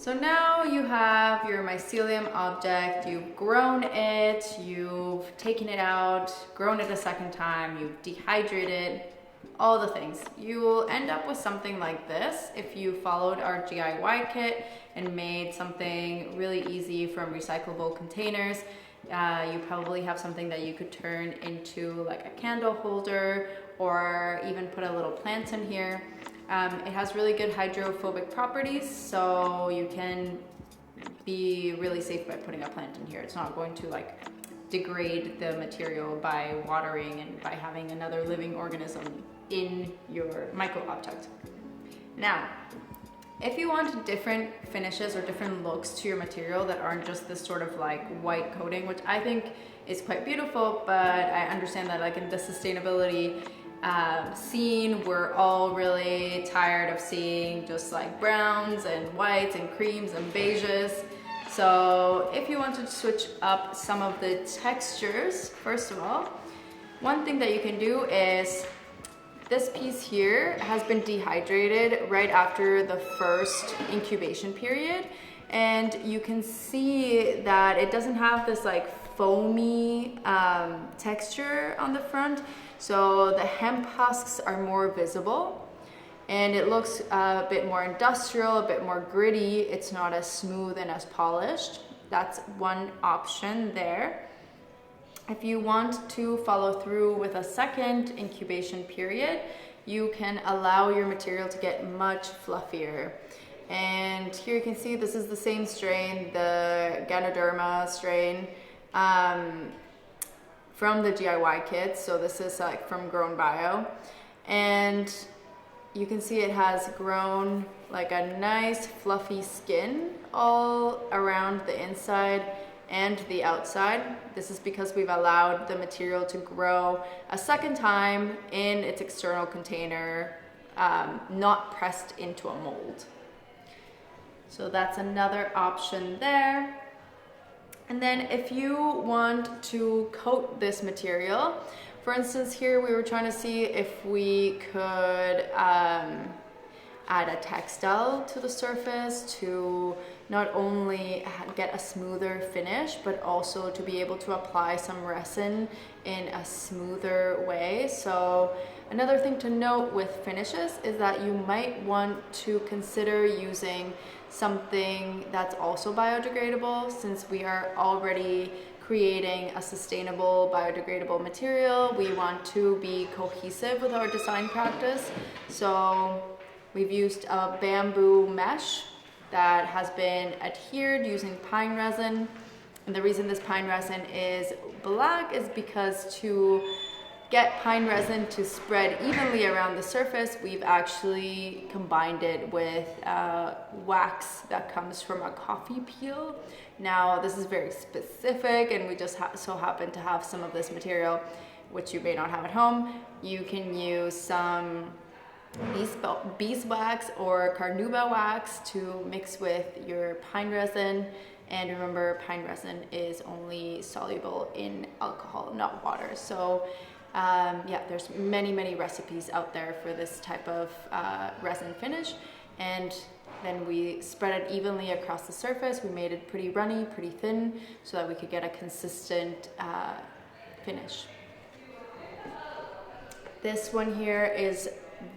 So now you have your mycelium object, you've grown it, you've taken it out, grown it a second time, you've dehydrated, all the things. You will end up with something like this if you followed our DIY kit and made something really easy from recyclable containers. You probably have something that you could turn into like a candle holder or even put a little plant in here. It has really good hydrophobic properties, so you can be really safe by putting a plant in here. It's not going to like degrade the material by watering and by having another living organism in your Myco object. Now, if you want different finishes or different looks to your material that aren't just this sort of like white coating, which I think is quite beautiful, but I understand that like in the sustainability scene, we're all really tired of seeing just like browns and whites and creams and beiges. So if you want to switch up some of the textures, first of all, one thing that you can do is this piece here has been dehydrated right after the first incubation period, and you can see that it doesn't have this like foamy texture on the front. So the hemp husks are more visible and it looks a bit more industrial, a bit more gritty. It's not as smooth and as polished. That's one option there. If you want to follow through with a second incubation period, you can allow your material to get much fluffier. And here you can see this is the same strain, the Ganoderma strain. From the DIY kit, so this is like from Grown Bio, and you can see it has grown like a nice fluffy skin all around the inside and the outside. This is because we've allowed the material to grow a second time in its external container, not pressed into a mold. So that's another option there. And then if you want to coat this material, for instance, here we were trying to see if we could add a textile to the surface to not only get a smoother finish, but also to be able to apply some resin in a smoother way. So another thing to note with finishes is that you might want to consider using something that's also biodegradable, since we are already creating a sustainable biodegradable material. We want to be cohesive with our design practice. So we've used a bamboo mesh that has been adhered using pine resin. And the reason this pine resin is black is because to get pine resin to spread evenly around the surface, we've actually combined it with wax that comes from a coffee peel. Now, this is very specific, and we just so happen to have some of this material, which you may not have at home. You can use some beeswax or carnauba wax to mix with your pine resin. And remember, pine resin is only soluble in alcohol, not water. So yeah, there's many recipes out there for this type of resin finish. And then we spread it evenly across the surface. We made it pretty runny, pretty thin, so that we could get a consistent finish. This one here is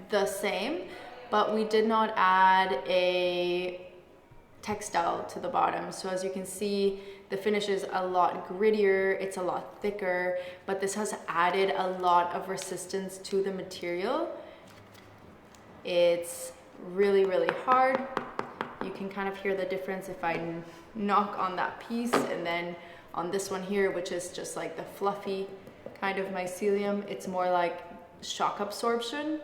the same, but we did not add a textile to the bottom. So as you can see, the finish is a lot grittier, it's a lot thicker, but this has added a lot of resistance to the material. It's really hard. You can kind of hear the difference if I knock on that piece, and then on this one here, which is just like the fluffy kind of mycelium, it's more like shock absorption,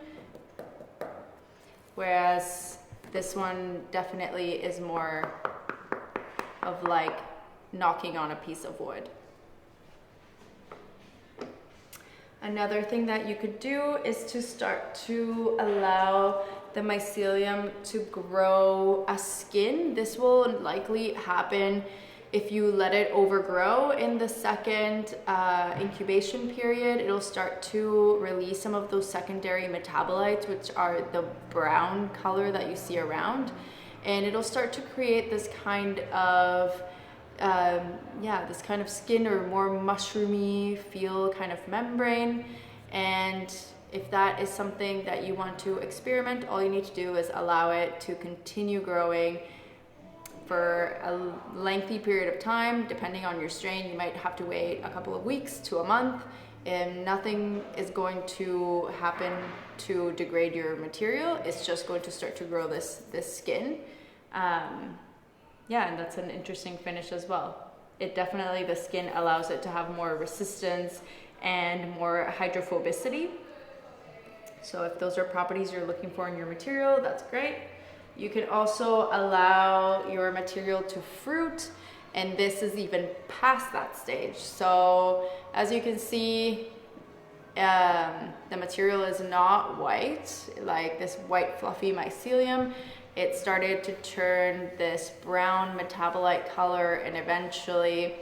whereas this one definitely is more of like knocking on a piece of wood. Another thing that you could do is to start to allow the mycelium to grow a skin. This will likely happen if you let it overgrow in the second incubation period. It'll start to release some of those secondary metabolites, which are the brown color that you see around. and it'll start to create this kind of this kind of skin or more mushroomy feel kind of membrane. And if that is something that you want to experiment, all you need to do is allow it to continue growing for a lengthy period of time. Depending on your strain, you might have to wait a couple of weeks to a month, and nothing is going to happen to degrade your material. It's just going to start to grow this skin. And that's an interesting finish as well. It definitely, the skin allows it to have more resistance and more hydrophobicity. So if those are properties you're looking for in your material, that's great. You can also allow your material to fruit, and this is even past that stage. So as you can see, the material is not white, like this white fluffy mycelium. It started to turn this brown metabolite color and eventually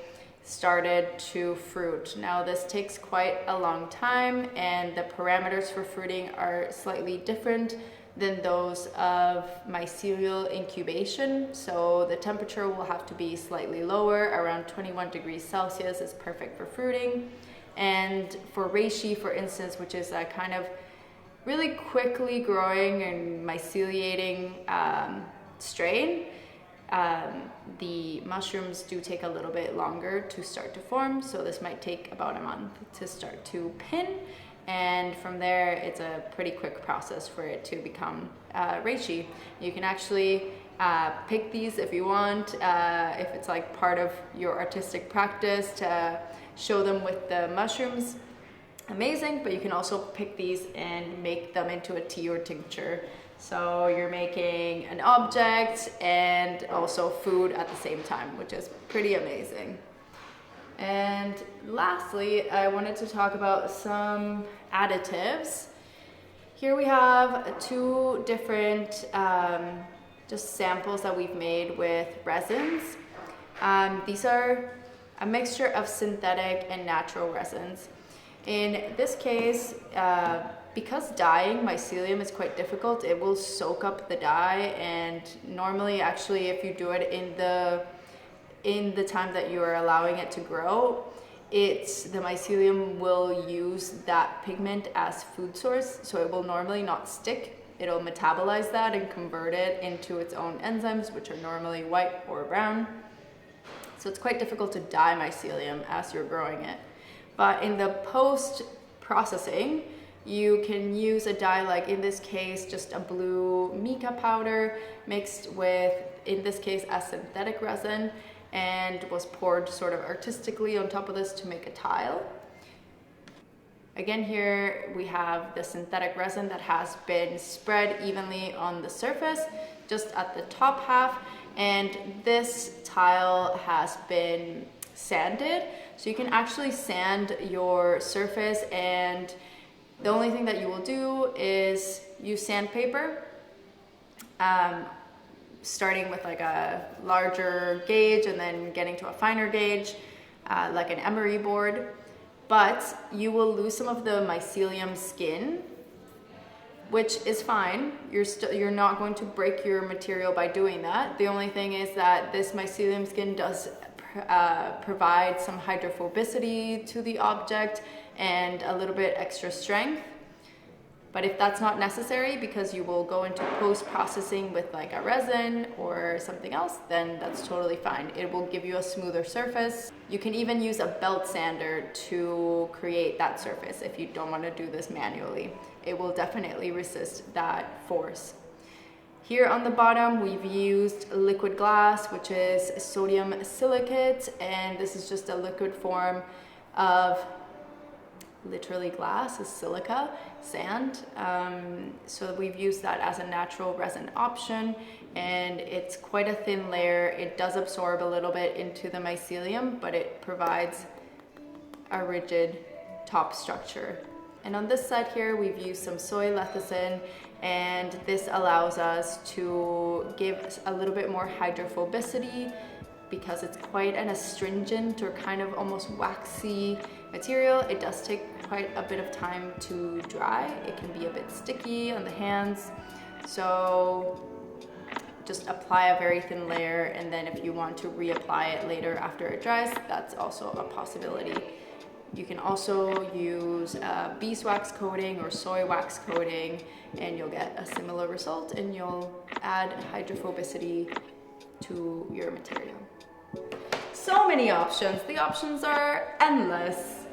started to fruit. Now this takes quite a long time, and the parameters for fruiting are slightly different than those of mycelial incubation. So the temperature will have to be slightly lower, around 21 degrees Celsius is perfect for fruiting. And for reishi, for instance, which is a kind of really quickly growing and myceliating strain, the mushrooms do take a little bit longer to start to form. So this might take about a month to start to pin. And from there, it's a pretty quick process for it to become reishi. You can actually pick these if you want, if it's like part of your artistic practice to show them with the mushrooms. Amazing, but you can also pick these and make them into a tea or tincture. So you're making an object and also food at the same time, which is pretty amazing. And lastly, I wanted to talk about some additives. Here we have two different just samples that we've made with resins. These are a mixture of synthetic and natural resins. In this case, because dyeing mycelium is quite difficult, it will soak up the dye, and normally actually if you do it in the time that you are allowing it to grow, the mycelium will use that pigment as food source, so it will normally not stick. It'll metabolize that and convert it into its own enzymes, which are normally white or brown. So it's quite difficult to dye mycelium as you're growing it. But in the post-processing, you can use a dye, like in this case, just a blue mica powder mixed with, in this case, a synthetic resin, and was poured sort of artistically on top of this to make a tile. Again, here we have the synthetic resin that has been spread evenly on the surface, just at the top half, and this tile has been sanded. So you can actually sand your surface, and the only thing that you will do is use sandpaper, starting with like a larger gauge and then getting to a finer gauge, like an emery board. But you will lose some of the mycelium skin, which is fine. You're not going to break your material by doing that. The only thing is that this mycelium skin does provide some hydrophobicity to the object and a little bit extra strength. But if that's not necessary, because you will go into post-processing with like a resin or something else, then that's totally fine. It will give you a smoother surface. You can even use a belt sander to create that surface if you don't want to do this manually. It will definitely resist that force. Here on the bottom, we've used liquid glass, which is sodium silicate, and this is just a liquid form of literally glass, is silica, sand. So we've used that as a natural resin option, and it's quite a thin layer. It does absorb a little bit into the mycelium, but it provides a rigid top structure. And on this side here, we've used some soy lecithin, and this allows us to give a little bit more hydrophobicity because it's quite an astringent or kind of almost waxy material. It does take quite a bit of time to dry. It can be a bit sticky on the hands. So just apply a very thin layer, and then if you want to reapply it later after it dries, that's also a possibility. You can also use beeswax coating or soy wax coating, and you'll get a similar result, and you'll add hydrophobicity to your material. So many options. The options are endless.